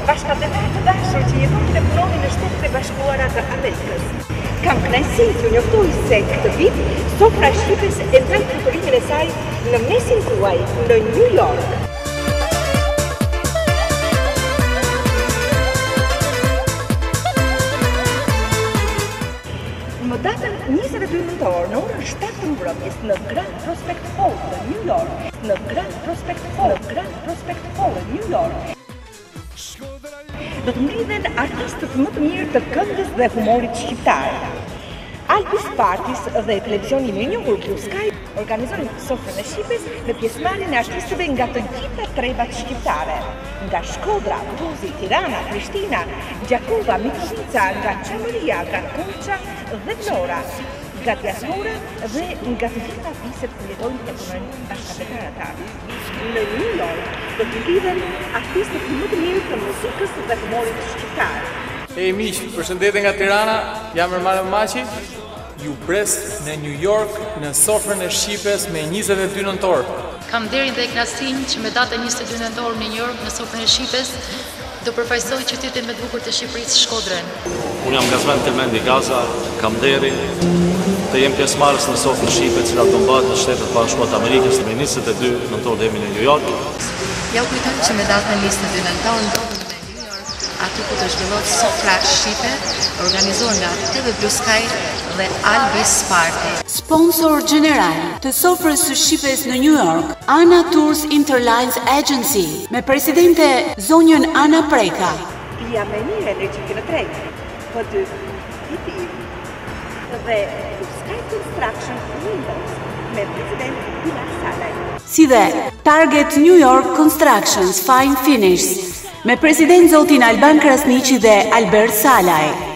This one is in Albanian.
bashkëpunëtorë të dashur që jetojnë dhe punonin në Shtetet e Bashkuara të Amerikës. Kam kënaqësinë t'ju njoftoj se këtë vit Sofra e Shqipes e ndroi futurimin e saj në mesin tuaj në New York. Më datën 22 nëntor në orën 7 të mbrëmjes në Grand Prospect Hall në New York, New York. Do të mblidhen artistët më të mirë të këngës dhe humorit shqiptar. Albis Partis dhe televizioni më i njohur Blue Sky organizojnë Sofrën e Shqipes me pjesëmarrjen e artistëve nga të gjitha trebat shqiptare, nga Shkodra, Ruzi, Tirana, Prishtina, Gjakova, Mitrovica, nga Qamëria, nga Korça dhe Vlora, nga diaspora dhe nga të gjitha fiset ku jetojnë e punojnë bashkëpunëtorët tanë. Në New York do të lidhen artistët më të mirë të muzikës dhe humorit shqiptar. Hey miq, përshëndetje nga Tirana, jam Erman Maçi. Ju pres në New York në Sofrën e Shqipes me 22 nëntor. Kam nderin dhe kënaqësinë që me datën 22 nëntor në New York në Sofrën e Shqipes do përfaqësoj qytetin më të bukur të Shqipërisë, Shkodrën. Unë jam Gazmend Tilmendi Gaza, kam nderin të jem pjesëmarrës në Sofrën e Shqipes, cila do mbahet në Shtetet e Bashkuara të Amerikës me 22 nëntor deri në New York. Ja u kujtoj që me datën 22 nëntor ndodhem aty ku të zhvillohet Sofra Shqipe, organizuar nga TV Blue Sky dhe Albis Party. Sponsor general të Sofrës së Shqipes në New York, Ana Tours Interlines Agency, me presidente zonjën Ana Preka. Pia me mirë energjike në treg, për dy tipi dhe Blue Sky Construction Windows me president Pilar Salaj. Si dhe Target New York Constructions Fine Finishes, me president zotin Alban Krasniqi dhe Albert Salaj.